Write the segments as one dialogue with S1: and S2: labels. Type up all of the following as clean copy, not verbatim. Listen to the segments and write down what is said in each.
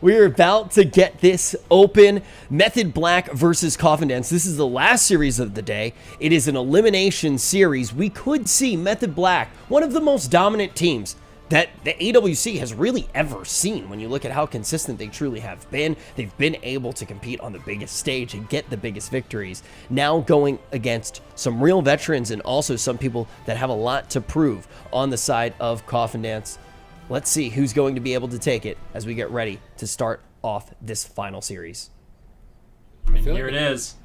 S1: We're about to get this open. Method Black versus Coffin Dance. This is the last series of the day. It is an elimination series. We could see Method Black, one of the most dominant teams that the AWC has really ever seen. When you look at how consistent they truly have been, they've been able to compete on the biggest stage and get the biggest victories. Now going against some real veterans and also some people that have a lot to prove on the side of Coffin Dance. Let's see who's going to be able to take it as we get ready to start off this final series.
S2: I mean,
S3: here
S2: it is.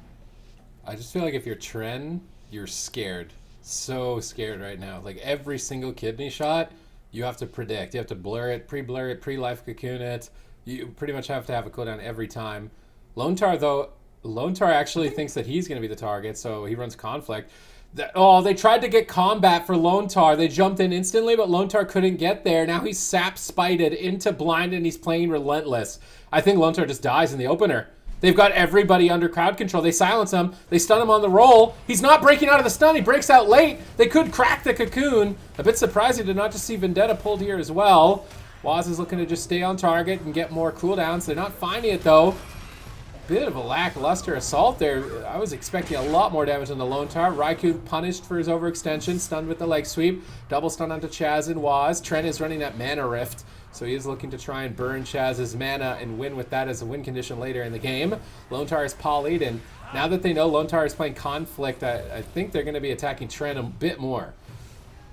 S3: I just feel like if you're Tren, you're scared. So scared right now. Like every single kidney shot, you have to predict. You have to blur it, pre-life cocoon it. You pretty much have to have a cooldown every time. Lone Tar, though, Lone Tar actually thinks that he's going to be the target, so he runs conflict. They tried to get combat for Lone Tar. They jumped in instantly, but Lone Tar couldn't get there. Now he's sap-spited into blind, and he's playing relentless. I think Lone Tar just dies in the opener. They've got everybody under crowd control. They silence him. They stun him on the roll. He's not breaking out of the stun. He breaks out late. They could crack the cocoon. A bit surprising to not just see Vendetta pulled here as well. Waz is looking to just stay on target and get more cooldowns. They're not finding it, though. Bit of a lackluster assault there. I was expecting a lot more damage on the Lone Tar. Raikou punished for his overextension, stunned with the leg sweep. Double stun onto Chaz and Waz. Tren is running that mana rift, so he is looking to try and burn Chaz's mana and win with that as a win condition later in the game. Lone Tar is polyed, and now that they know Lone Tar is playing conflict, I think they're going to be attacking Tren a bit more.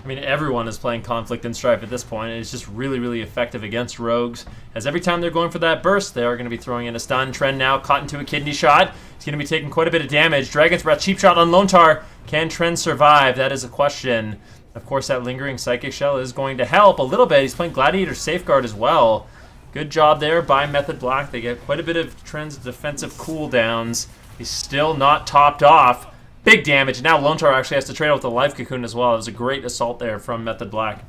S2: I mean, everyone is playing Conflict and Strife at this point, and it's just really, really effective against rogues, as every time they're going for that burst, they are going to be throwing in a stun. Tren now caught into a kidney shot. He's going to be taking quite a bit of damage. Dragon's Breath, cheap shot on Lone Tar. Can Tren survive? That is a question. Of course, that lingering Psychic Shell is going to help a little bit. He's playing Gladiator Safeguard as well. Good job there by Method Black. They get quite a bit of Tren's defensive cooldowns. He's still not topped off. Big damage. Now Lone Tar actually has to trade out with the Life Cocoon as well. It was a great assault there from Method Black.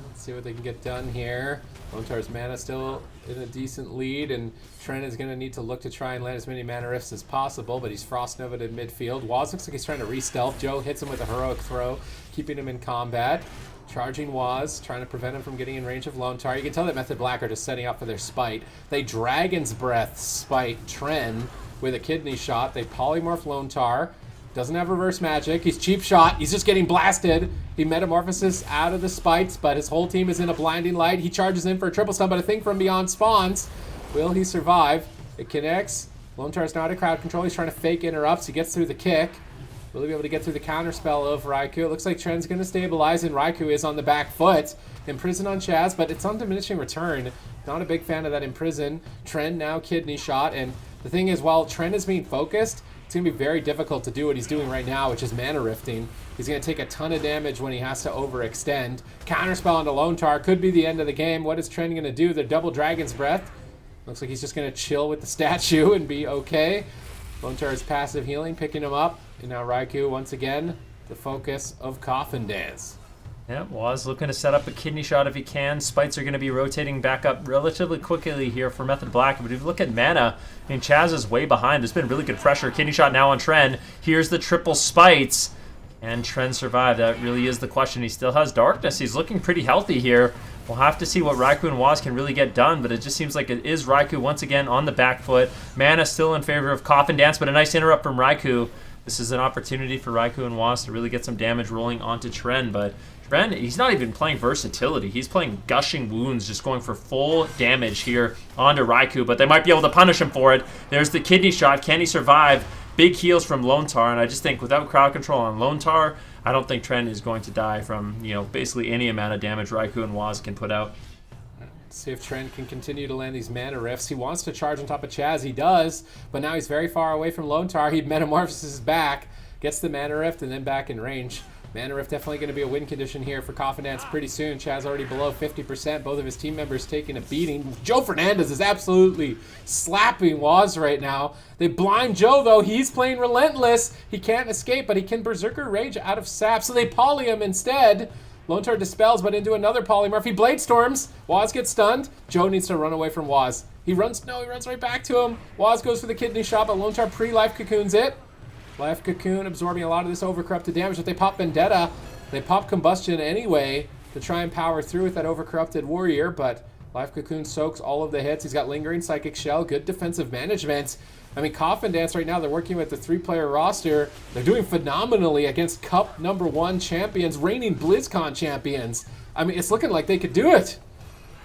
S3: Let's see what they can get done here. Lone Tar's mana still in a decent lead, and Tren is going to need to look to try and land as many mana rifts as possible, but he's Frost Nova'd in midfield. Waz looks like he's trying to re-stealth. Joe hits him with a heroic throw, keeping him in combat. Charging Waz, trying to prevent him from getting in range of Lone Tar. You can tell that Method Black are just setting up for their spite. They Dragon's Breath spite Tren with a kidney shot. They polymorph Lone Tar. Doesn't have reverse magic. He's cheap shot. He's just getting blasted. He metamorphoses out of the spites, but his whole team is in a blinding light. He charges in for a triple stun, but a thing from beyond spawns. Will he survive? It connects. Lone Tar's not at crowd control. He's trying to fake interrupts. He gets through the kick. Will he be able to get through the counter spell of Raikou? It looks like Tren's going to stabilize, and Raikou is on the back foot. Imprison on Chaz, but it's on diminishing return. Not a big fan of that imprison. Tren now kidney shot, and the thing is, while Tren is being focused, it's going to be very difficult to do what he's doing right now, which is mana rifting. He's going to take a ton of damage when he has to overextend. Counterspell onto Lone Tar could be the end of the game. What is Tren going to do? The double Dragon's Breath. Looks like he's just going to chill with the statue and be okay. Lone Tar is passive healing, picking him up. And now Raikou, once again, the focus of Coffin Dance.
S2: Yeah, Waz looking to set up a kidney shot if he can. Spites are going to be rotating back up relatively quickly here for Method Black. But if you look at mana, I mean, Chaz is way behind. There's been really good pressure. Kidney shot now on Tren. Here's the triple spites. And Tren survived. That really is the question. He still has Darkness. He's looking pretty healthy here. We'll have to see what Raikou and Waz can really get done, but it just seems like it is Raikou once again on the back foot. Mana still in favor of Coffin Dance, but a nice interrupt from Raikou. This is an opportunity for Raikou and Waz to really get some damage rolling onto Tren, but Tren, he's not even playing versatility. He's playing Gushing Wounds, just going for full damage here onto Raikou, but they might be able to punish him for it. There's the kidney shot. Can he survive? Big heals from Lone Tar, and I just think without crowd control on Lone Tar, I don't think Tren is going to die from, basically any amount of damage Raikou and Waz can put out.
S3: See if Tren can continue to land these mana rifts. He wants to charge on top of Chaz. He does, but now he's very far away from Lone Tar. He metamorphoses back, gets the mana rift, and then back in range. Mana rift definitely going to be a win condition here for Coffin Dance pretty soon. Chaz already below 50%. Both of his team members taking a beating. Joe Fernandez is absolutely slapping Waz right now. They blind Joe, though. He's playing relentless. He can't escape, but he can Berserker Rage out of sap, so they poly him instead. Lone Tar dispels, but into another polymorph. He blade storms. Waz gets stunned. Joe needs to run away from Waz. He runs right back to him. Waz goes for the kidney shot, but Lone Tar pre-life cocoons it. Life Cocoon absorbing a lot of this overcorrupted damage, but they pop Vendetta. They pop Combustion anyway to try and power through with that overcorrupted warrior, but Life Cocoon soaks all of the hits. He's got Lingering Psychic Shell. Good defensive management. I mean, Coffin Dance right now, they're working with the 3-player roster. They're doing phenomenally against Cup #1 champions, reigning BlizzCon champions. I mean, it's looking like they could do it.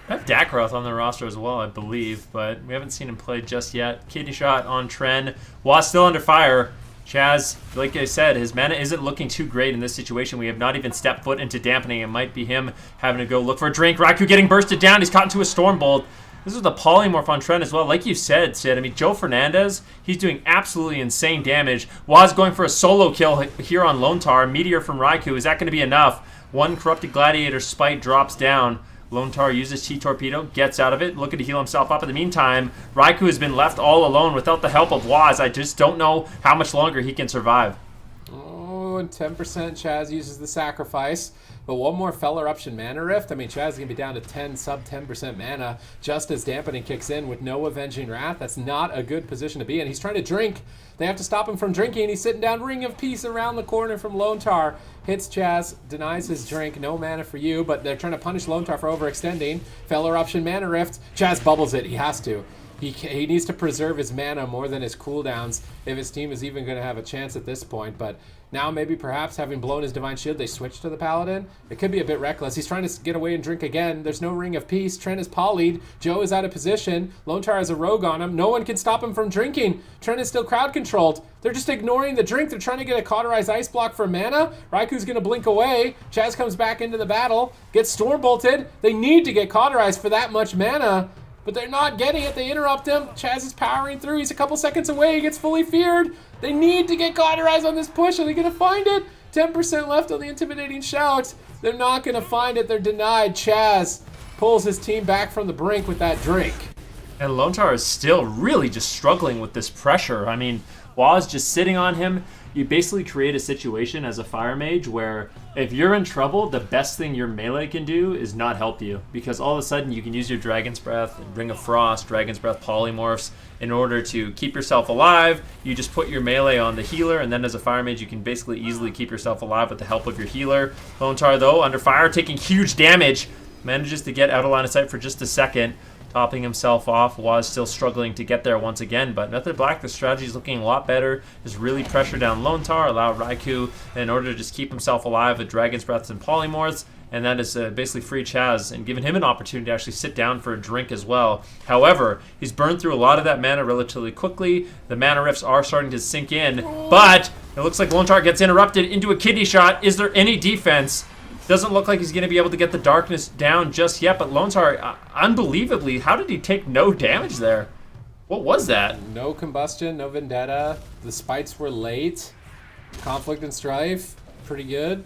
S2: I have Dakroth on the roster as well, I believe, but we haven't seen him play just yet. Kidney shot on Tren. Was still under fire. Chaz, like I said, his mana isn't looking too great in this situation. We have not even stepped foot into dampening. It might be him having to go look for a drink. Raikou getting bursted down. He's caught into a Stormbolt. This is the polymorph on Tren as well. Like you said, Sid, I mean, Joe Fernandez, he's doing absolutely insane damage. Was going for a solo kill here on Lontar. Meteor from Raikou. Is that going to be enough? One Corrupted Gladiator Spite drops down. Lontar uses T-Torpedo, gets out of it, looking to heal himself up. In the meantime, Raikou has been left all alone without the help of Waz. I just don't know how much longer he can survive.
S3: Oh, and 10% Chaz uses the sacrifice. But one more Fell Eruption Mana Rift. I mean, Chaz is going to be down to 10, sub 10% mana just as Dampening kicks in with no Avenging Wrath. That's not a good position to be in. He's trying to drink. They have to stop him from drinking. He's sitting down. Ring of Peace around the corner from Lontar. Hits Chaz, denies his drink. No mana for you, but they're trying to punish Lontar for overextending. Fell Eruption Mana Rift. Chaz bubbles it. He has to. He needs to preserve his mana more than his cooldowns if his team is even going to have a chance at this point. But now maybe perhaps having blown his Divine Shield, they switch to the Paladin. It could be a bit reckless. He's trying to get away and drink again. There's no Ring of Peace. Trent is polyed. Joe is out of position. Lontar has a rogue on him. No one can stop him from drinking. Trent is still crowd controlled. They're just ignoring the drink. They're trying to get a Cauterized Ice Block for mana. Raikou's going to blink away. Chaz comes back into the battle. Gets Storm Bolted. They need to get Cauterized for that much mana. But they're not getting it. They interrupt him. Chaz is powering through. He's a couple seconds away. He gets fully feared. They need to get Cauterized on this push. Are they going to find it? 10% left on the Intimidating Shout. They're not going to find it. They're denied. Chaz pulls his team back from the brink with that drink.
S2: And Lontar is still really just struggling with this pressure. I mean, Waz just sitting on him. You basically create a situation as a fire mage where if you're in trouble, the best thing your melee can do is not help you, because all of a sudden you can use your Dragon's Breath, Ring of Frost, Dragon's Breath polymorphs in order to keep yourself alive. You just put your melee on the healer, and then as a fire mage you can basically easily keep yourself alive with the help of your healer. Lontar, though, under fire, taking huge damage, manages to get out of line of sight for just a second. Topping himself off, was still struggling to get there once again, but Method Black, the strategy is looking a lot better. Just really pressure down Lontar, allow Raikou in order to just keep himself alive with Dragon's Breaths and Polymorphs, and that is basically free Chaz and giving him an opportunity to actually sit down for a drink as well. However, he's burned through a lot of that mana relatively quickly. The mana rifts are starting to sink in, but it looks like Lontar gets interrupted into a kidney shot. Is there any defense? Doesn't look like he's going to be able to get the darkness down just yet, but Lontar, unbelievably, how did he take no damage there? What was that?
S3: No combustion, no vendetta. The spites were late. Conflict and strife, pretty good.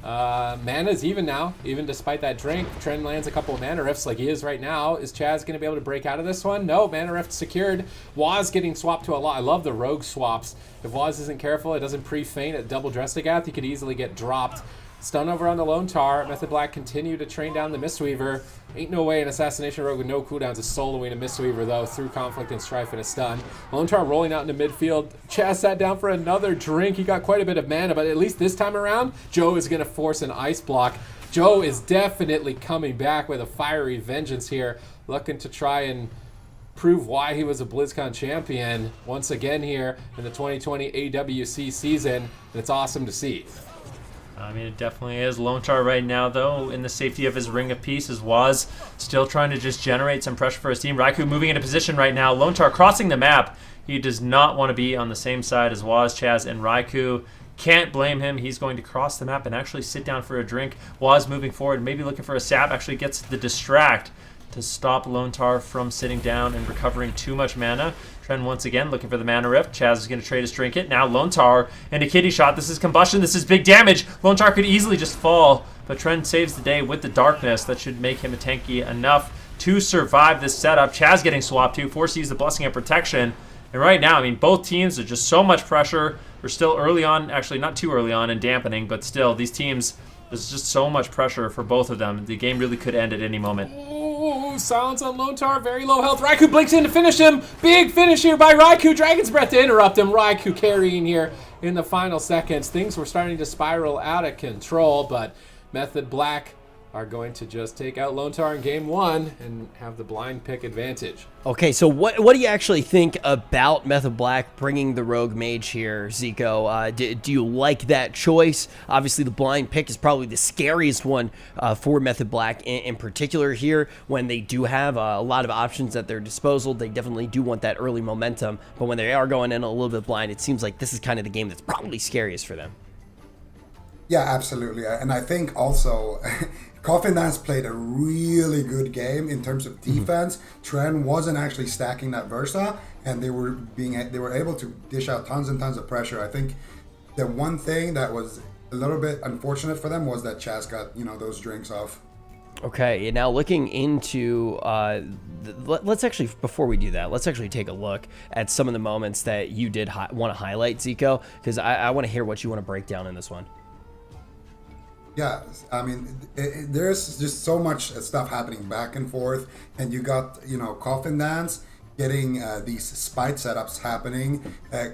S3: Mana's even now, even despite that drink. Trent lands a couple of mana rifts like he is right now. Is Chaz going to be able to break out of this one? No, mana rift secured. Waz getting swapped to a lot. I love the rogue swaps. If Waz isn't careful, it doesn't pre-feint at double Drestigath, he could easily get dropped. Stun over on the Lontar. Method Black continue to train down the Mistweaver. Ain't no way an Assassination Rogue with no cooldowns is soloing a Mistweaver, though, through Conflict and Strife and a stun. Lontar rolling out into midfield. Chaz sat down for another drink. He got quite a bit of mana, but at least this time around, Joe is going to force an Ice Block. Joe is definitely coming back with a fiery vengeance here, looking to try and prove why he was a BlizzCon champion once again here in the 2020 AWC season, and it's awesome to see.
S2: I mean, it definitely is. Lontar right now, though, in the safety of his Ring of Peace, is Waz still trying to just generate some pressure for his team. Raikou moving into position right now. Lontar crossing the map. He does not want to be on the same side as Waz, Chaz, and Raikou. Can't blame him. He's going to cross the map and actually sit down for a drink. Waz moving forward, maybe looking for a sap, actually gets the distract to stop Lontar from sitting down and recovering too much mana. Trent once again looking for the mana rift. Chaz is going to trade his trinket. Now Lontar and a kidney shot. This is combustion. This is big damage. Lontar could easily just fall, but Trent saves the day with the darkness. That should make him a tanky enough to survive this setup. Chaz getting swapped too. Forces the blessing of protection. And right now, I mean, both teams are just so much pressure. We're still early on, actually not too early on in dampening, but still, these teams, there's just so much pressure for both of them. The game really could end at any moment.
S3: Ooh, silence on Lontar, very low health. Raikou blinks in to finish him. Big finish here by Raikou. Dragon's Breath to interrupt him. Raikou carrying here in the final seconds. Things were starting to spiral out of control, but Method Black are going to just take out Lone Tar in game 1 and have the blind pick advantage.
S1: Okay, so what do you actually think about Method Black bringing the Rogue Mage here, Zico? Do you like that choice? Obviously, the blind pick is probably the scariest one for Method Black in particular here. When they do have a lot of options at their disposal, they definitely do want that early momentum. But when they are going in a little bit blind, it seems like this is kind of the game that's probably scariest for them.
S4: Yeah, absolutely. And I think also Coffin Dance played a really good game in terms of defense. Tren wasn't actually stacking that Versa, and they were able to dish out tons and tons of pressure. I think the one thing that was a little bit unfortunate for them was that Chaz got, those drinks off.
S1: Okay, now looking into, let's actually, before we do that, let's actually take a look at some of the moments that you did want to highlight, Zico, because I want to hear what you want to break down in this one.
S4: Yeah, I mean, there's just so much stuff happening back and forth, and you got, Coffin Dance getting these spite setups happening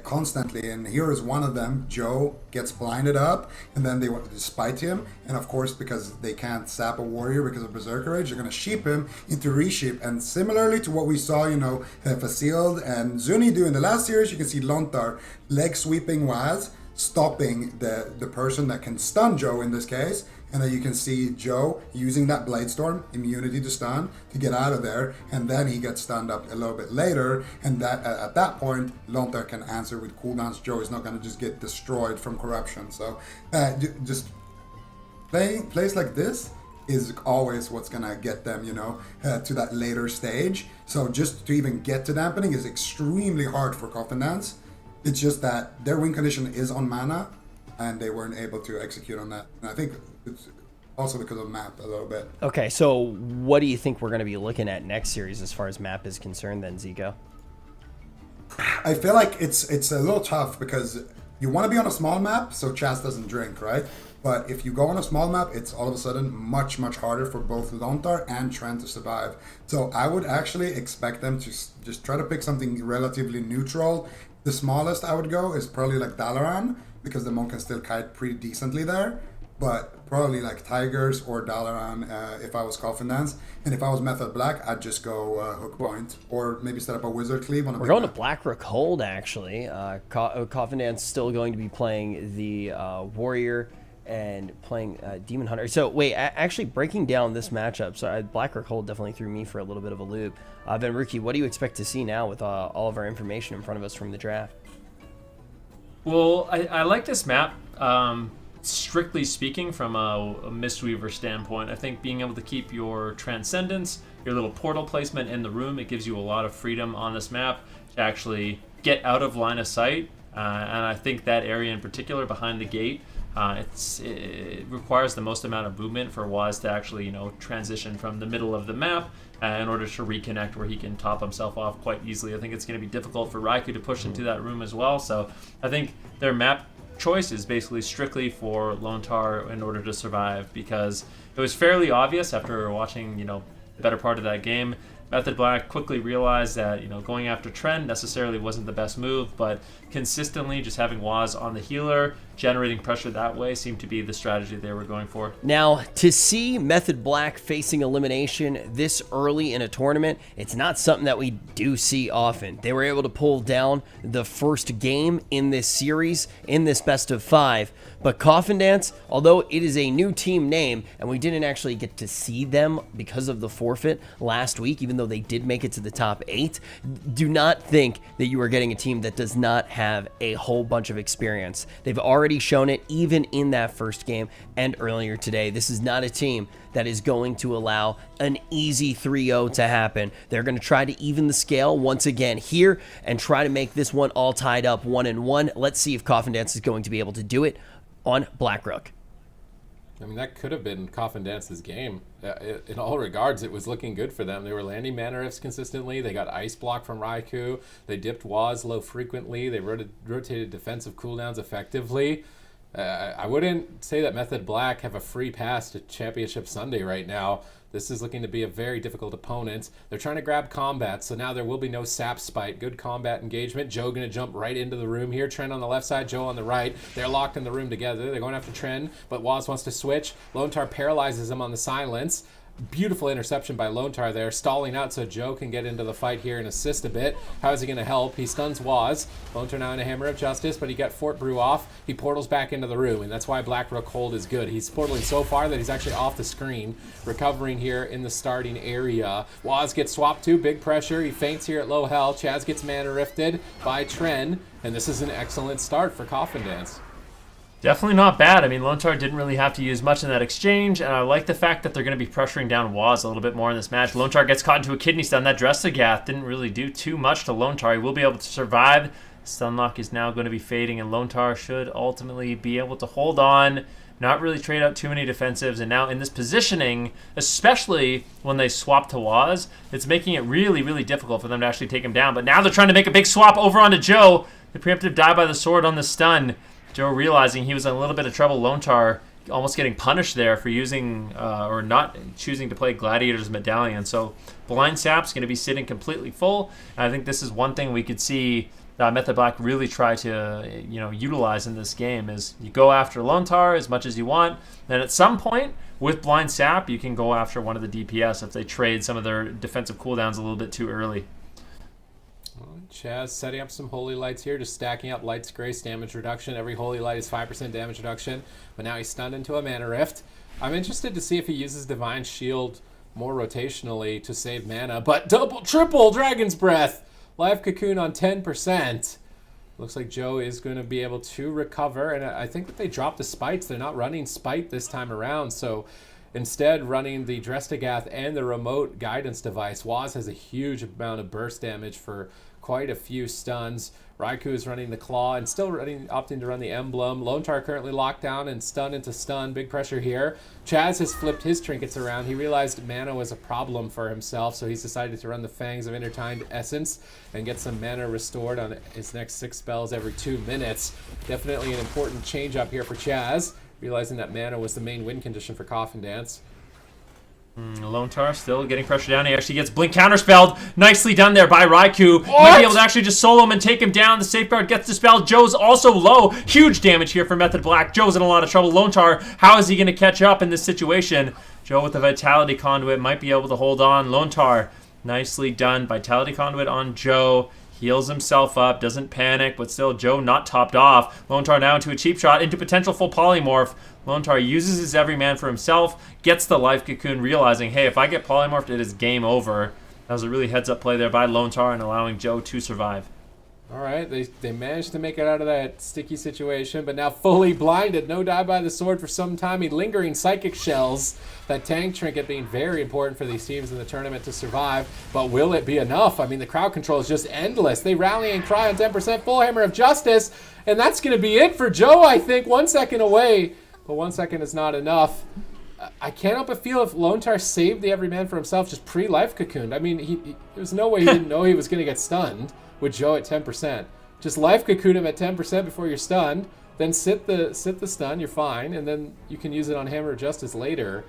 S4: constantly, and here is one of them. Joe gets blinded up, and then they want to spite him, and of course, because they can't sap a warrior because of Berserker Rage, they're going to sheep him into resheep, and similarly to what we saw, Facild and Zuni do in the last series, you can see Lontar leg sweeping Waz, stopping the person that can stun Joe in this case, and then you can see Joe using that Blade Storm immunity to stun to get out of there, and then he gets stunned up a little bit later, and that at that point Lontar can answer with cooldowns. Joe is not going to just get destroyed from corruption. So just plays like this is always what's going to get them to that later stage. So just to even get to dampening is extremely hard for Coffin Dance. It's just that their win condition is on mana, and they weren't able to execute on that. And I think it's also because of map a little bit.
S1: Okay, so what do you think we're going to be looking at next series as far as map is concerned then, Zico?
S4: I feel like it's a little tough because you want to be on a small map so Chaz doesn't drink, right? But if you go on a small map, it's all of a sudden much, much harder for both Lontar and Trent to survive. So I would actually expect them to just try to pick something relatively neutral. The smallest I would go is probably like Dalaran, because the monk can still kite pretty decently there. But probably like Tigers or Dalaran if I was Coffin Dance. And if I was Method Black, I'd just go Hook Point, or maybe set up a Wizard Cleave on a
S1: We're going to Blackrook Hold, actually. Coffin Dance still going to be playing the Warrior and playing Demon Hunter. So wait, actually breaking down this matchup, so Blackrook Hold definitely threw me for a little bit of a loop. Van Rookie, what do you expect to see now with all of our information in front of us from the draft?
S2: Well, I like this map. Strictly speaking, from a Mistweaver standpoint, I think being able to keep your Transcendence, your little portal placement in the room, it gives you a lot of freedom on this map to actually get out of line of sight. And I think that area in particular behind the gate, it requires the most amount of movement for Waz to actually, transition from the middle of the map in order to reconnect where he can top himself off quite easily. I think it's going to be difficult for Raikou to push into that room as well. So I think their map choice is basically strictly for Lontar in order to survive, because it was fairly obvious after watching, the better part of that game. Method Black quickly realized that, going after Trend necessarily wasn't the best move, but consistently just having Waz on the healer, generating pressure that way seemed to be the strategy they were going for.
S1: Now, to see Method Black facing elimination this early in a tournament, it's not something that we do see often. They were able to pull down the first game in this series, in this best of 5, but Coffin Dance, although it is a new team name, and we didn't actually get to see them because of the forfeit last week, even though they did make it to the top 8, do not think that you are getting a team that does not have a whole bunch of experience. They've already shown it even in that first game and earlier today. This is not a team that is going to allow an easy 3-0 to happen. They're going to try to even the scale once again here and try to make this one all tied up 1-1. Let's see if Coffin Dance is going to be able to do it on Blackrook.
S3: I mean, that could have been Coffin Dance's game. In all regards, it was looking good for them. They were landing mana rifts consistently. They got ice block from Raikou. They dipped Waz low frequently. They rotated defensive cooldowns effectively. I wouldn't say that Method Black have a free pass to Championship Sunday right now. This is looking to be a very difficult opponent. They're trying to grab combat, so now there will be no sap spite. Good combat engagement. Joe going to jump right into the room here. Trent on the left side, Joe on the right. They're locked in the room together. They're going after Trent, but Waz wants to switch. Lone Tar paralyzes him on the silence. Beautiful interception by Lone Tar there, stalling out so Joe can get into the fight here and assist a bit. How is he going to help? He stuns Waz. Lone Tar now in a Hammer of Justice, but he got Fort Brew off. He portals back into the room, and that's why Black Rook hold is good. He's portaling so far that he's actually off the screen, recovering here in the starting area. Waz gets swapped to, big pressure. He faints here at low health. Chaz gets mana rifted by Tren, and this is an excellent start for Coffin Dance.
S2: Definitely not bad. I mean, Lone Tar didn't really have to use much in that exchange, and I like the fact that they're going to be pressuring down Waz a little bit more in this match. Lone Tar gets caught into a kidney stun. That Dressagath didn't really do too much to Lone Tar. He will be able to survive. Stunlock is now going to be fading, and Lone Tar should ultimately be able to hold on, not really trade out too many defensives, and now in this positioning, especially when they swap to Waz, it's making it really, really difficult for them to actually take him down. But now they're trying to make a big swap over onto Joe. The preemptive die by the sword on the stun. Joe realizing he was in a little bit of trouble. Lone Tar almost getting punished there for using or not choosing to play Gladiator's Medallion. So Blind Sap's going to be sitting completely full. And I think this is one thing we could see Method Black really try to utilize in this game is you go after Lone Tar as much as you want. Then at some point with Blind Sap, you can go after one of the DPS if they trade some of their defensive cooldowns a little bit too early.
S3: Chaz setting up some Holy Lights here, just stacking up Light's Grace damage reduction. Every Holy Light is 5% damage reduction, but now he's stunned into a Mana Rift. I'm interested to see if he uses Divine Shield more rotationally to save mana, but triple Dragon's Breath! Life Cocoon on 10%. Looks like Joe is going to be able to recover, and I think that they dropped the Spites. They're not running Spite this time around, so instead running the Dressagath and the remote guidance device. Waz has a huge amount of burst damage for quite a few stuns. Raikou is running the Claw and still opting to run the Emblem. Lone Tar currently locked down and stunned into stun. Big pressure here. Chaz has flipped his trinkets around. He realized mana was a problem for himself, so he's decided to run the Fangs of Intertwined Essence and get some mana restored on his next 6 spells every 2 minutes. Definitely an important change up here for Chaz, realizing that mana was the main win condition for Coffin Dance.
S2: Lone Tar still getting pressure down. He actually gets Blink counterspelled. Nicely done there by Raikou. Might be able to actually just solo him and take him down. The safeguard gets dispelled. Joe's also low. Huge damage here for Method Black. Joe's in a lot of trouble. Lone Tar, how is he going to catch up in this situation? Joe with the Vitality Conduit might be able to hold on. Lone Tar, nicely done. Vitality Conduit on Joe. Heals himself up, doesn't panic, but still Joe not topped off. Lone Tar now into a cheap shot, into potential full polymorph. Lone Tar uses his everyman for himself, gets the Life Cocoon, realizing, hey, if I get polymorphed, it is game over. That was a really heads-up play there by Lone Tar and allowing Joe to survive.
S3: All right, they managed to make it out of that sticky situation, but now fully blinded. No die by the sword for some time. Lingering Psychic Shells. That tank trinket being very important for these teams in the tournament to survive. But will it be enough? I mean, the crowd control is just endless. They rally and cry on 10%. Full Hammer of Justice. And that's going to be it for Joe, I think. 1 second away. But 1 second is not enough. I can't help but feel if Lone Tar saved the everyman for himself just pre-Life Cocooned. I mean, there's no way he didn't know he was going to get stunned with Joe at 10%. Just Life Cocoon him at 10% before you're stunned, then sit the stun, you're fine, and then you can use it on Hammer of Justice later.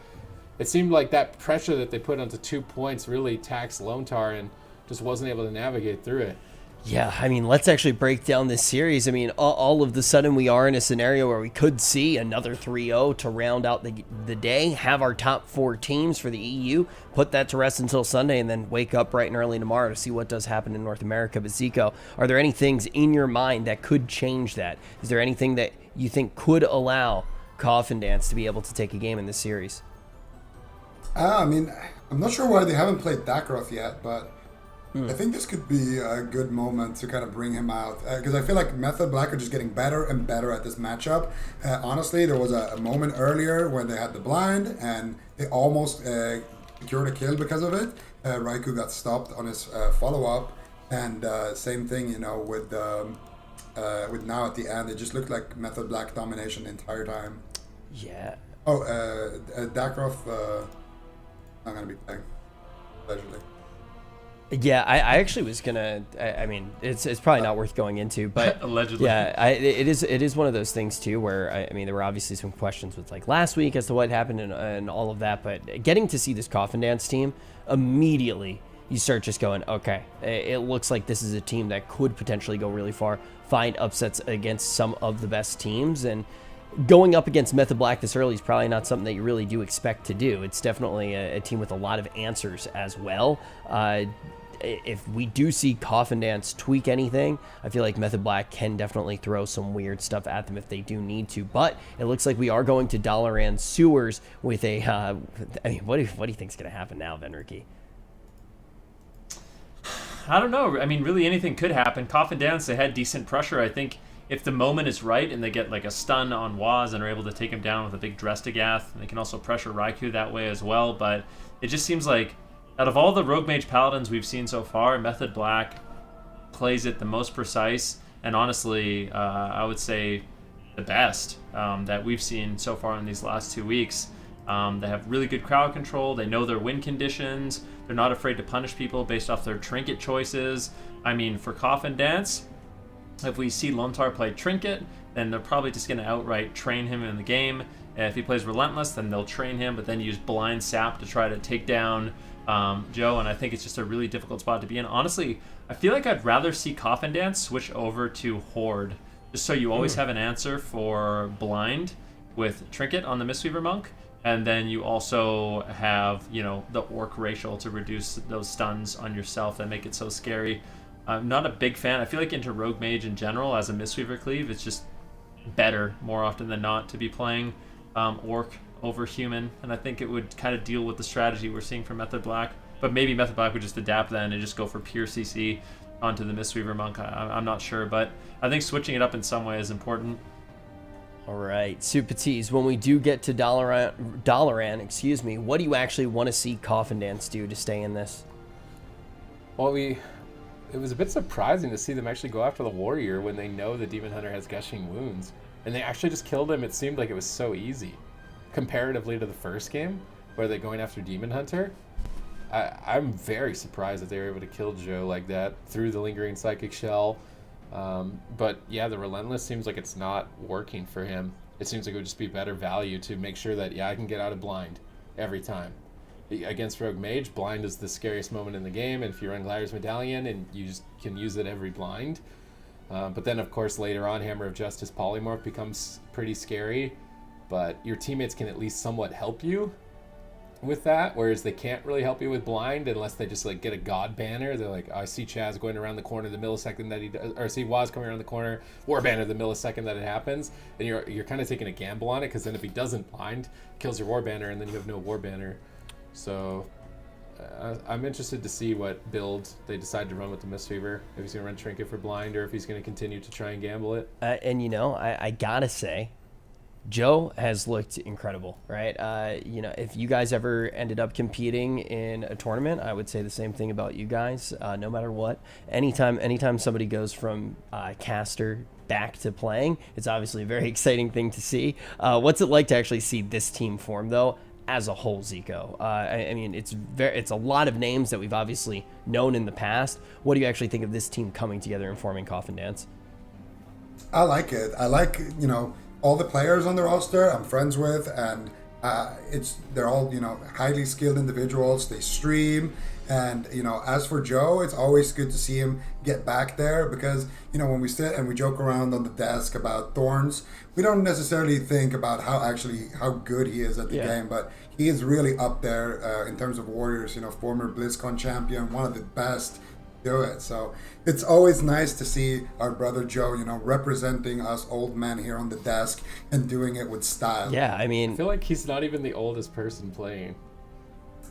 S3: It seemed like that pressure that they put onto 2 points really taxed Lone Tar and just wasn't able to navigate through it.
S1: Yeah, I mean, let's actually break down this series. I mean, all of the sudden we are in a scenario where we could see another 3-0 to round out the day, have our top 4 teams for the EU, put that to rest until Sunday, and then wake up bright and early tomorrow to see what does happen in North America. But Zico, are there any things in your mind that could change that? Is there anything that you think could allow Coffin Dance to be able to take a game in this series?
S4: I mean, I'm not sure why they haven't played Dakrov yet, but I think this could be a good moment to kind of bring him out, because I feel like Method Black are just getting better and better at this matchup. Honestly, there was a moment earlier when they had the blind and they almost secured a kill because of it. Raikou got stopped on his follow-up, and same thing, with now at the end, it just looked like Method Black domination the entire time.
S1: Yeah.
S4: Oh, Dakrov, I'm gonna be playing allegedly.
S1: Yeah, I actually was gonna. I mean, it's probably not worth going into, but
S2: Allegedly.
S1: yeah, it is one of those things too where I mean there were obviously some questions with like last week as to what happened and all of that, but getting to see this Coffin Dance team immediately, you start just going, okay, it looks like this is a team that could potentially go really far, find upsets against some of the best teams, and going up against Method Black this early is probably not something that you really do expect to do. It's definitely a team with a lot of answers as well. If we do see Coffin Dance tweak anything, I feel like Method Black can definitely throw some weird stuff at them if they do need to. But it looks like we are going to Dalaran Sewers with a. I mean, what do you think's going to happen now, Venricky?
S2: I don't know. I mean, really anything could happen. Coffin Dance, they had decent pressure. I think if the moment is right and they get like a stun on Waz and are able to take him down with a big Drestagath, they can also pressure Raikou that way as well. But it just seems like out of all the Rogue Mage Paladins we've seen so far, Method Black plays it the most precise, and honestly, I would say the best that we've seen so far in these last 2 weeks. They have really good crowd control. They know their win conditions. They're not afraid to punish people based off their trinket choices. I mean, for Coffin Dance, if we see Lontar play Trinket, then they're probably just going to outright train him in the game. If he plays Relentless, then they'll train him, but then use Blind Sap to try to take down Joe, and I think it's just a really difficult spot to be in. Honestly, I feel like I'd rather see Coffin Dance switch over to Horde, just so you always have an answer for Blind with Trinket on the Mistweaver Monk, and then you also have, you know, the Orc Racial to reduce those stuns on yourself that make it so scary. I'm not a big fan. I feel like into Rogue Mage in general, as a Mistweaver Cleave, it's just better more often than not to be playing Orc over Human, and I think it would kind of deal with the strategy we're seeing from Method Black. But maybe Method Black would just adapt then and just go for pure CC onto the Mistweaver Monk. I'm not sure, but I think switching it up in some way is important.
S1: All right, Super T's, when we do get to Dalaran, what do you actually want to see Coffin Dance do to stay in this?
S3: Well, it was a bit surprising to see them actually go after the Warrior when they know the Demon Hunter has Gushing Wounds. And they actually just killed him. It seemed like it was so easy. Comparatively to the first game, where they're going after Demon Hunter. I'm very surprised that they were able to kill Joe like that through the Lingering Psychic Shell. But yeah, the Relentless seems like it's not working for him. It seems like it would just be better value to make sure that, yeah, I can get out of Blind every time. Against Rogue Mage, Blind is the scariest moment in the game, and if you run Gliders Medallion and you just can use it every Blind. But then, of course, later on, Hammer of Justice Polymorph becomes pretty scary, but your teammates can at least somewhat help you with that, whereas they can't really help you with Blind unless they just like get a God Banner. They're like, oh, I see Chaz going around the corner the millisecond that he does, or I see Waz coming around the corner, War Banner the millisecond that it happens, and you're kind of taking a gamble on it, because then if he doesn't Blind, kills your War Banner, and then you have no War Banner. So I'm interested to see what build they decide to run with the Mistweaver, if he's going to run Trinket for Blind, or if he's going to continue to try and gamble it.
S1: And you know, I gotta say, Joe has looked incredible, right? You know, if you guys ever ended up competing in a tournament, I would say the same thing about you guys. No matter what, anytime somebody goes from caster back to playing, it's obviously a very exciting thing to see. What's it like to actually see this team form, though, as a whole, Zico? I mean, it's a lot of names that we've obviously known in the past. What do you actually think of this team coming together and forming Coffin Dance?
S4: I like it. I like, you know, all the players on the roster I'm friends with, and they're all, you know, highly skilled individuals. They stream, and, you know, as for Joe, it's always good to see him get back there, because, you know, when we sit and we joke around on the desk about Thorns, we don't necessarily think about how good he is at the game, but he is really up there in terms of Warriors. You know, former BlizzCon champion, one of the best do it. So it's always nice to see our brother Joe, you know, representing us old men here on the desk and doing it with style.
S1: Yeah, I mean,
S3: I feel like he's not even the oldest person playing.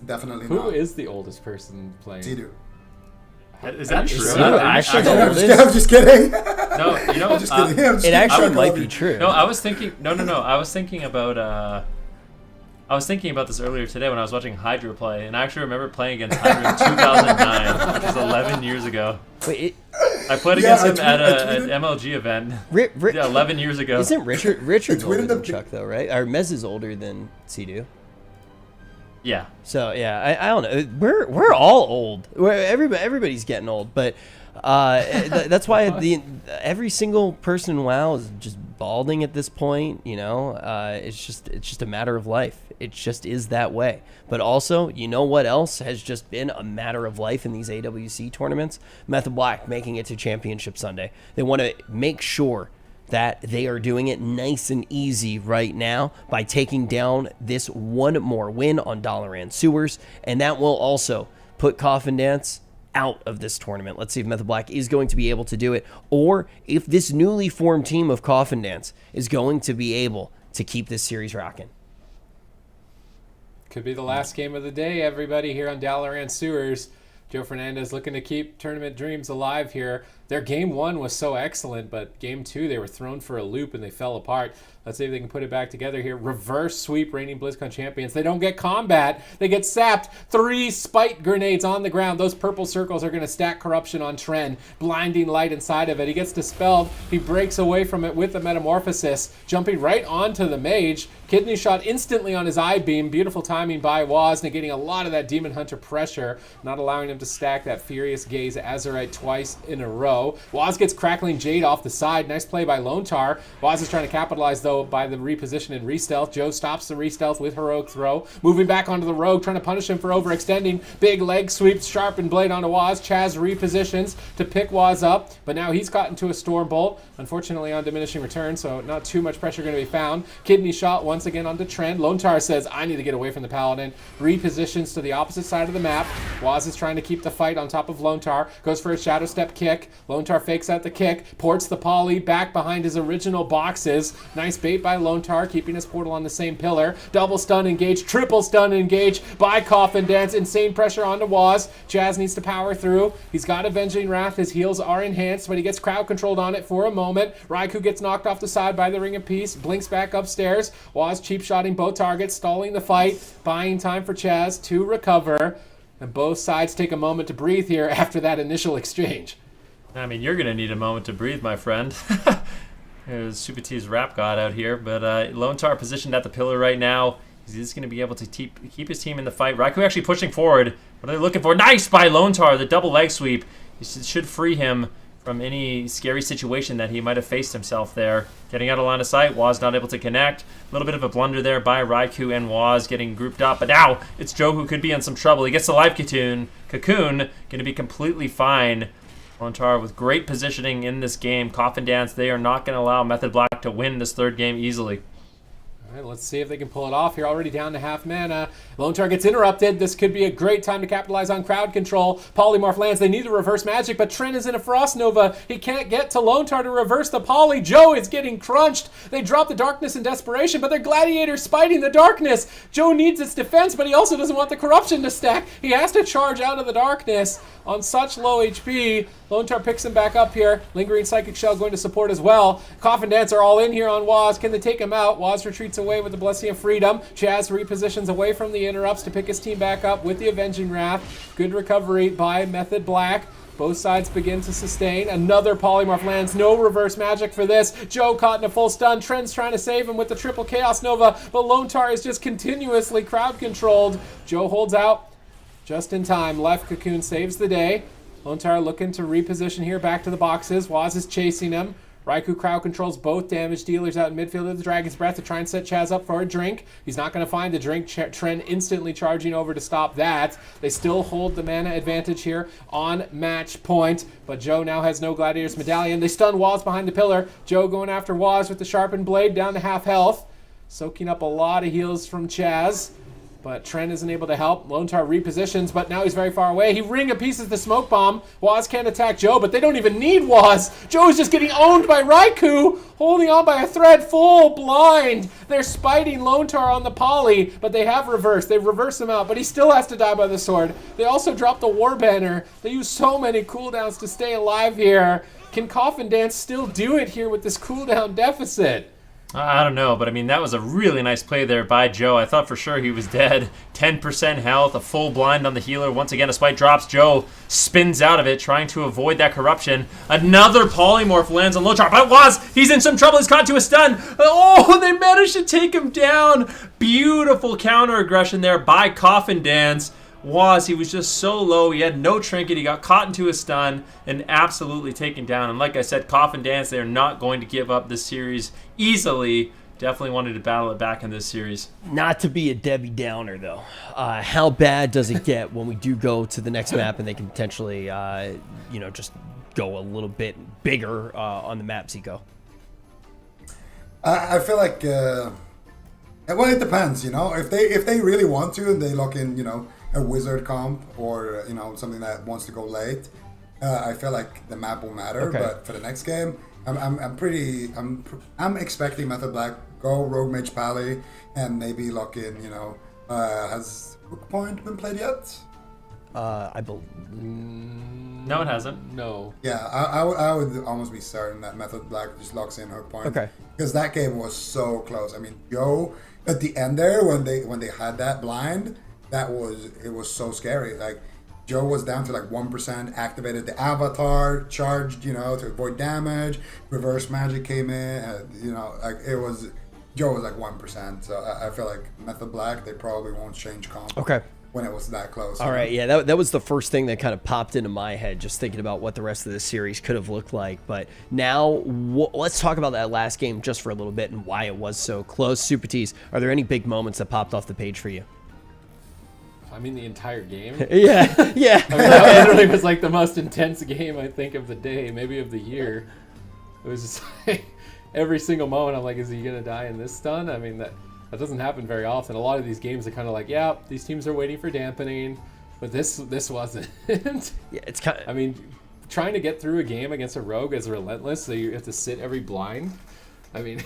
S4: Definitely
S3: Who
S4: not.
S3: Who is the oldest person playing?
S4: Tidu.
S2: Is that true?
S1: I'm
S4: just kidding.
S2: No, you know,
S4: I'm just kidding.
S1: it actually might be true.
S2: No, I was thinking. No. I was thinking about. I was thinking about this earlier today when I was watching Hydra play, and I actually remember playing against Hydra in 2009, which was 11 years ago.
S1: Wait,
S2: I played against him at an MLG event 11 years ago.
S1: Isn't Richard older than Chuck, though, right? Or Mez is older than Sidu.
S2: Yeah.
S1: So yeah, I don't know. We're all old. Everybody's getting old, but that's why every single person in WoW is just balding at this point. You know, it's just a matter of life. It just is that way. But also, you know what else has just been a matter of life in these AWC tournaments? Method Black making it to Championship Sunday. They want to make sure that they are doing it nice and easy right now by taking down this one more win on Dalaran Sewers, and that will also put Coffin Dance out of this tournament. Let's see if Method Black is going to be able to do it, or if this newly formed team of Coffin Dance is going to be able to keep this series rocking.
S3: Could be the last game of the day, everybody, here on Dalaran Sewers. Joe Fernandez looking to keep tournament dreams alive here. Their game 1 was so excellent, but game 2 they were thrown for a loop and they fell apart. Let's see if they can put it back together here. Reverse sweep, reigning BlizzCon champions. They don't get combat. They get sapped. 3 spite grenades on the ground. Those purple circles are going to stack corruption on Tren. Blinding light inside of it. He gets dispelled. He breaks away from it with the metamorphosis, jumping right onto the mage. Kidney shot instantly on his eye beam. Beautiful timing by Waz, negating a lot of that Demon Hunter pressure, not allowing him to stack that Furious Gaze Azurite twice in a row. Waz gets Crackling Jade off the side. Nice play by Lone Tar. Waz is trying to capitalize, though, by the reposition and re-stealth. Joe stops the re-stealth with Heroic Throw. Moving back onto the Rogue, trying to punish him for overextending. Big leg sweeps, sharpened blade onto Waz. Chaz repositions to pick Waz up, but now he's caught into a Storm Bolt. Unfortunately on diminishing return, so not too much pressure going to be found. Kidney shot once again onto Trend. Lone Tar says, I need to get away from the Paladin. Repositions to the opposite side of the map. Waz is trying to keep the fight on top of Lone Tar. Goes for a Shadow Step kick. Lone Tar fakes out the kick. Ports the poly back behind his original boxes. Nice bait by Lone Tar, keeping his portal on the same pillar. Double stun engage. Triple stun engage by Coffin Dance. Insane pressure onto Waz. Chaz needs to power through. He's got Avenging Wrath. His heals are enhanced, but he gets crowd controlled on it for a moment. Raikou gets knocked off the side by the Ring of Peace. Blinks back upstairs. Waz cheap shotting both targets, stalling the fight. Buying time for Chaz to recover. And both sides take a moment to breathe here after that initial exchange.
S2: I mean, you're going to need a moment to breathe, my friend. There's Super T's rap god out here, but Lone Tar positioned at the pillar right now. He's going to be able to keep his team in the fight. Raikou actually pushing forward. What are they looking for? Nice by Lone Tar, the double leg sweep. This should free him from any scary situation that he might have faced himself there. Getting out of line of sight, Waz not able to connect. A little bit of a blunder there by Raikou and Waz getting grouped up. But now it's Joe who could be in some trouble. He gets the live cocoon, going to be completely fine. Lone Tar with great positioning in this game. Coffin Dance, they are not going to allow Method Black to win this third game easily.
S3: All right, let's see if they can pull it off here. Already down to half mana. Lone Tar gets interrupted. This could be a great time to capitalize on crowd control. Polymorph lands. They need to reverse magic, but Trent is in a Frost Nova. He can't get to Lone Tar to reverse the poly. Joe is getting crunched. They drop the darkness in desperation, but their gladiators spiting the darkness. Joe needs its defense, but he also doesn't want the corruption to stack. He has to charge out of the darkness on such low HP. Lone Tar picks him back up here. Lingering Psychic Shell going to support as well. Coffin Dance are all in here on Waz. Can they take him out? Waz retreats away with the Blessing of Freedom. Chaz repositions away from the interrupts to pick his team back up with the Avenging Wrath. Good recovery by Method Black. Both sides begin to sustain. Another Polymorph lands. No reverse magic for this. Joe caught in a full stun. Trent's trying to save him with the triple Chaos Nova, but Lone Tar is just continuously crowd controlled. Joe holds out just in time. Left Cocoon saves the day. Lone Tar looking to reposition here back to the boxes. Waz is chasing him. Raikou crowd controls both damage dealers out in midfield of the Dragon's Breath to try and set Chaz up for a drink. He's not going to find the drink. Tren instantly charging over to stop that. They still hold the mana advantage here on match point, but Joe now has no Gladiator's Medallion. They stun Waz behind the pillar. Joe going after Waz with the sharpened blade down to half health, soaking up a lot of heals from Chaz. But Trent isn't able to help. Lone Tar repositions, but now he's very far away. He ring of pieces the smoke bomb. Waz can't attack Joe, but they don't even need Waz. Joe is just getting owned by Raikou, holding on by a thread, full blind. They're spiting Lone Tar on the poly, but they have reverse. They reverse him out, but he still has to die by the sword. They also drop the War Banner. They use so many cooldowns to stay alive here. Can Coffin Dance still do it here with this cooldown deficit?
S2: I don't know, but I mean, that was a really nice play there by Joe. I thought for sure he was dead. 10% health, a full blind on the healer. Once again, a spike drops. Joe spins out of it, trying to avoid that corruption. Another polymorph lands on Lothar, but he's in some trouble. He's caught to a stun. Oh, they managed to take him down. Beautiful counter aggression there by Coffin Dance. He was just so low. He had no trinket. He got caught into a stun and absolutely taken down. And like I said, Coffin Dance, they're not going to give up this series easily. Definitely wanted to battle it back in this series.
S1: Not to be a Debbie Downer, though. How bad does it get when we do go to the next map and they can potentially, just go a little bit bigger on the map, Zico?
S4: I feel like, well, it depends, If they really want to and they lock in, a wizard comp or something that wants to go late, I feel like the map will matter.
S1: Okay.
S4: But for the next game, I'm expecting Method Black go Rogue Mage Pally and maybe lock in. Has Hook Point been played yet?
S1: I believe.
S2: No, it hasn't.
S3: No.
S4: Yeah, I would almost be certain that Method Black just locks in Hook Point.
S1: Okay.
S4: Because that game was so close. I mean, Joe at the end there when they had that blind. It was so scary. Like, Joe was down to like 1%, activated the avatar, charged, to avoid damage. Reverse magic came in, Joe was like 1%. So I feel like Method Black, they probably won't change comp.
S1: Okay.
S4: When it was that close.
S1: All right, yeah, that was the first thing that kind of popped into my head, just thinking about what the rest of this series could have looked like. But now, let's talk about that last game just for a little bit and why it was so close. Super Tees, are there any big moments that popped off the page for you?
S3: I mean, the entire game.
S1: Yeah.
S3: I mean, that literally was like the most intense game, I think, of the day, maybe of the year. It was just like every single moment, I'm like, is he going to die in this stun? I mean, that doesn't happen very often. A lot of these games are kind of like, yeah, these teams are waiting for dampening, but this wasn't.
S1: Yeah, it's kind of...
S3: I mean, trying to get through a game against a rogue is relentless, so you have to sit every blind. I mean...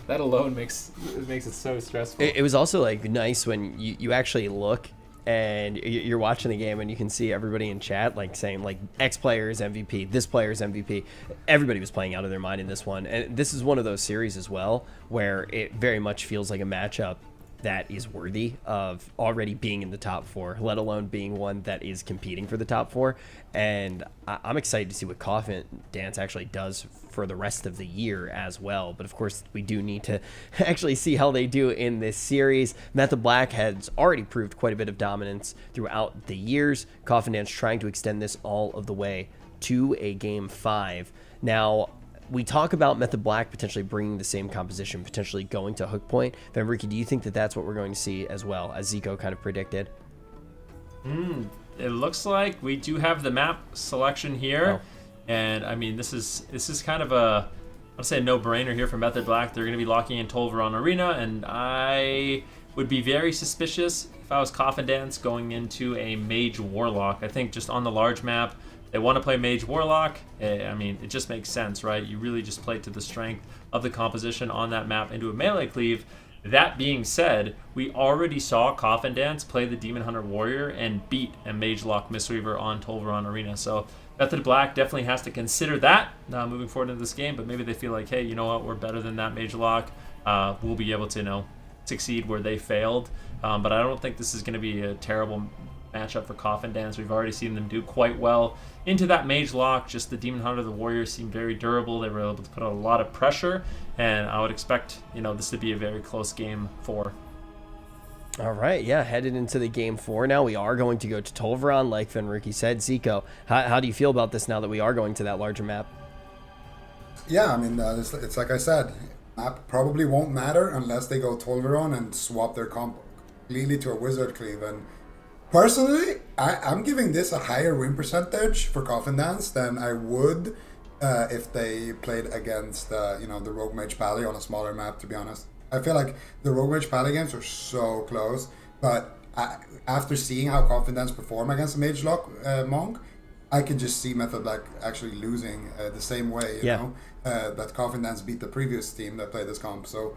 S3: that alone makes it so stressful.
S1: It was also like nice when you actually look and you're watching the game and you can see everybody in chat like saying like X player is MVP, this player is MVP. Everybody was playing out of their mind in this one, and this is one of those series as well where it very much feels like a matchup that is worthy of already being in the top four, let alone being one that is competing for the top four. And I'm excited to see what Coffin Dance actually does for the rest of the year as well. But of course, we do need to actually see how they do in this series. Method Black has already proved quite a bit of dominance throughout the years. Coffin Dance trying to extend this all of the way to a game 5. Now, we talk about Method Black potentially bringing the same composition, potentially going to Hook Point. Van Ricky, do you think that that's what we're going to see as well, as Zico kind of predicted?
S2: It looks like we do have the map selection here. And I mean, this is kind of I'd say a no-brainer here for Method Black. They're going to be locking in Tolvaron Arena, and I would be very suspicious if I was Coffin Dance going into a Mage Warlock. I think just on the large map, they want to play Mage Warlock. I mean, it just makes sense, right? You really just play to the strength of the composition on that map into a melee cleave. That being said, we already saw Coffin Dance play the Demon Hunter Warrior and beat a Mage Lock Mistweaver on Tolvaron Arena. So Method Black definitely has to consider that moving forward into this game, but maybe they feel like, hey, you know what, we're better than that Mage Lock. We'll be able to, succeed where they failed. But I don't think this is going to be a terrible matchup for Coffin Dance. We've already seen them do quite well into that Mage Lock. Just the Demon Hunter, the Warrior seemed very durable. They were able to put out a lot of pressure, and I would expect, this to be a very close game 4.
S1: All right, yeah, headed into the game 4 now. We are going to go to Tolvaron, like Van Ricky said. Zico, how do you feel about this now that we are going to that larger map?
S4: Yeah, I mean, it's like I said, map probably won't matter unless they go Tolvaron and swap their comp completely to a Wizard Cleave. And personally, I'm giving this a higher win percentage for Coffin Dance than I would if they played against the Rogue Mage Pally on a smaller map, to be honest. I feel like the Rogue Mage Pally games are so close, but after seeing how Coffin Dance perform against a Mage Lock Monk, I can just see Method Black actually losing the same way, you know, that Coffin Dance beat the previous team that played this comp. So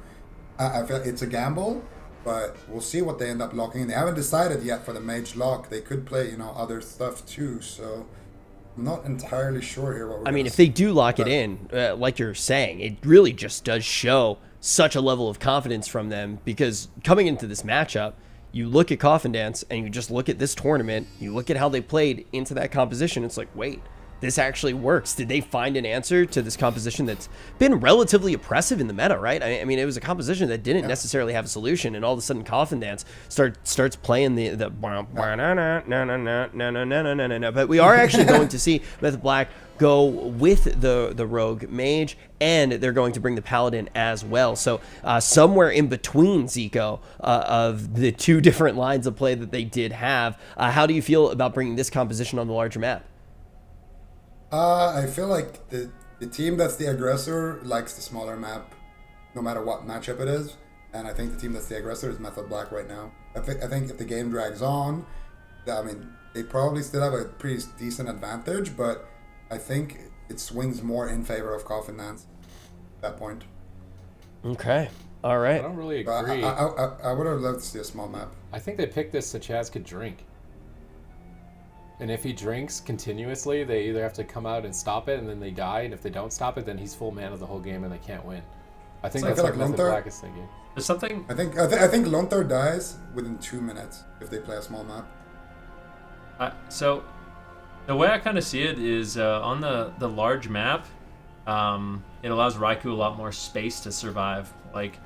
S4: I feel it's a gamble, but we'll see what they end up locking in. They haven't decided yet for the Mage Lock. They could play, other stuff too, so I'm not entirely sure here what we're
S1: I mean, if they do lock it in, like you're saying, it really just does show such a level of confidence from them, because coming into this matchup, you look at Coffin Dance and you just look at this tournament, you look at how they played into that composition, it's like, wait, this actually works. Did they find an answer to this composition that's been relatively oppressive in the meta, right? I mean, it was a composition that didn't necessarily have a solution, and all of a sudden Coffin Dance starts playing the but we are actually going to see Method Black go with the Rogue Mage, and they're going to bring the Paladin as well. So somewhere in between, Zico, of the two different lines of play that they did have, how do you feel about bringing this composition on the larger map?
S4: I feel like the team that's the aggressor likes the smaller map, no matter what matchup it is. And I think the team that's the aggressor is Method Black right now. I think if the game drags on, I mean, they probably still have a pretty decent advantage, but I think it swings more in favor of Coffin Dance at that point.
S1: Okay. All right.
S3: I don't really agree.
S4: I would have loved to see a small map.
S3: I think they picked this so Chaz could drink. And if he drinks continuously, they either have to come out and stop it, and then they die. And if they don't stop it, then he's full mana the whole game, and they can't win. I think that's what Method Black is thinking.
S2: There's something.
S4: I think Lontar dies within 2 minutes if they play a small map.
S2: So the way I kind of see it is on the large map, it allows Raikou a lot more space to survive. Like,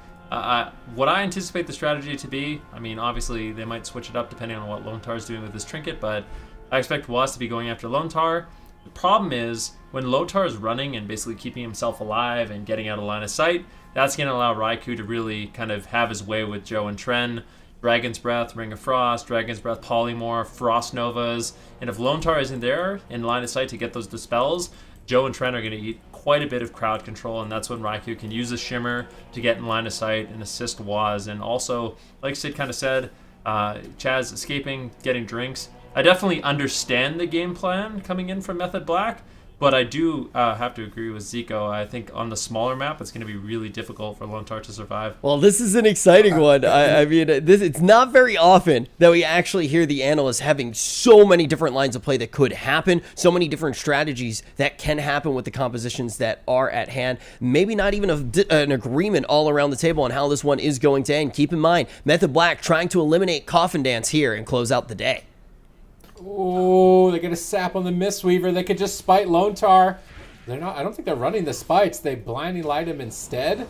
S2: what I anticipate the strategy to be, I mean, obviously they might switch it up depending on what Lontar is doing with his trinket, but I expect Waz to be going after Lontar. The problem is, when Lontar is running and basically keeping himself alive and getting out of line of sight, that's going to allow Raikou to really kind of have his way with Joe and Tren. Dragon's Breath, Ring of Frost, Dragon's Breath, Polymorph, Frost Novas. And if Lontar isn't there in line of sight to get those dispels, Joe and Tren are going to eat quite a bit of crowd control, and that's when Raikou can use a Shimmer to get in line of sight and assist Waz. And also, like Sid kind of said, Chaz escaping, getting drinks. I definitely understand the game plan coming in from Method Black, but I do have to agree with Zico. I think on the smaller map, it's going to be really difficult for Lontar to survive.
S1: Well, this is an exciting one. I mean, it's not very often that we actually hear the analysts having so many different lines of play that could happen, so many different strategies that can happen with the compositions that are at hand. Maybe not even an agreement all around the table on how this one is going to end. Keep in mind, Method Black trying to eliminate Coffin Dance here and close out the day.
S3: Oh, they get a sap on the Mistweaver. They could just spite Lontar. They're not. I don't think they're running the spites. They blindly light him instead.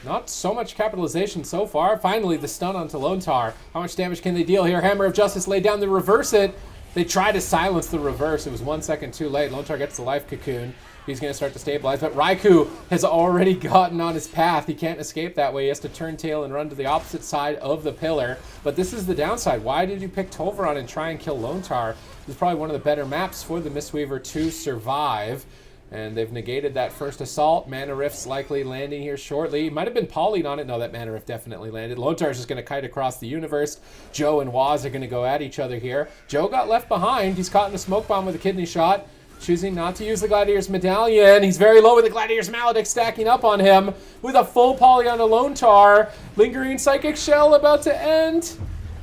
S3: Not so much capitalization so far. Finally, the stun onto Lontar. How much damage can they deal here? Hammer of Justice laid down to reverse it. They try to silence the reverse. It was 1 second too late. Lontar gets the life cocoon. He's going to start to stabilize, but Raikou has already gotten on his path. He can't escape that way. He has to turn tail and run to the opposite side of the pillar. But this is the downside. Why did you pick Tolvaron and try and kill Lontar? This is probably one of the better maps for the Mistweaver to survive. And they've negated that first assault. Mana Rift's likely landing here shortly. Might have been polyed on it. No, that Mana Rift definitely landed. Lontar's just going to kite across the universe. Joe and Waz are going to go at each other here. Joe got left behind. He's caught in a smoke bomb with a kidney shot. Choosing not to use the Gladiator's Medallion. He's very low with the Gladiator's Maledict stacking up on him. With a full poly on a Lontar. Lingering Psychic Shell about to end.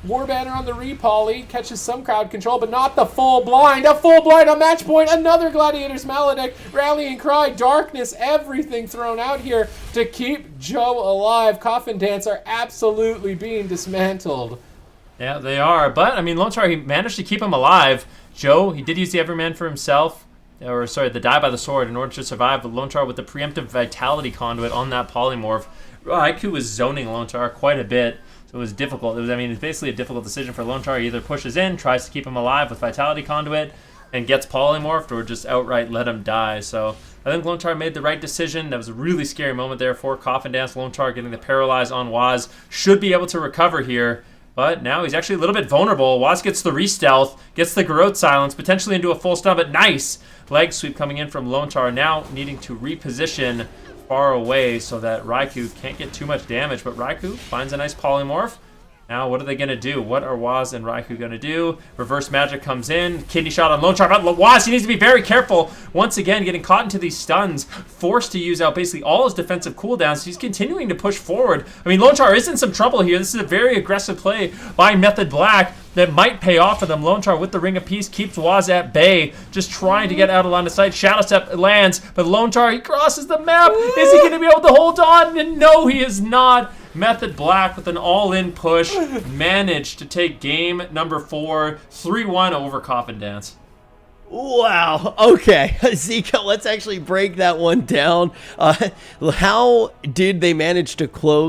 S3: War Banner on the re-poly. Catches some crowd control, but not the full blind. A full blind on match point. Another Gladiator's Maledict. Rallying Cry. Darkness. Everything thrown out here to keep Joe alive. Coffin Dance are absolutely being dismantled.
S2: Yeah, they are. But, I mean, Lontar, he managed to keep him alive. Joe, he did use the Everman for himself, the die by the sword in order to survive, but Lontar with the preemptive Vitality Conduit on that Polymorph. Raikou was zoning Lontar quite a bit, so it was difficult. It's basically a difficult decision for Lontar. He either pushes in, tries to keep him alive with Vitality Conduit, and gets Polymorphed, or just outright let him die. So I think Lontar made the right decision. That was a really scary moment there for Coffin Dance. Lontar getting the Paralyze on Waz. Should be able to recover here. But now he's actually a little bit vulnerable. Waz gets the re-stealth, gets the Garrote Silence, potentially into a full stun, but nice! Leg sweep coming in from Lontar, now needing to reposition far away so that Raikou can't get too much damage. But Raikou finds a nice Polymorph, Now, what are they going to do? What are Waz and Raikou going to do? Reverse magic comes in. Kidney shot on Lone Char. But Waz, he needs to be very careful. Once again, getting caught into these stuns. Forced to use out basically all his defensive cooldowns. He's continuing to push forward. I mean, Lone Char is in some trouble here. This is a very aggressive play by Method Black that might pay off for them. Lone Char with the Ring of Peace keeps Waz at bay. Just trying to get out of line of sight. Shadow Step lands. But Lone Char, he crosses the map. Is he going to be able to hold on? And no, he is not. Method Black with an all-in push managed to take game number 4, 3-1 over Coffin Dance.
S1: Wow. Okay, Zika, let's actually break that one down. How did they manage to close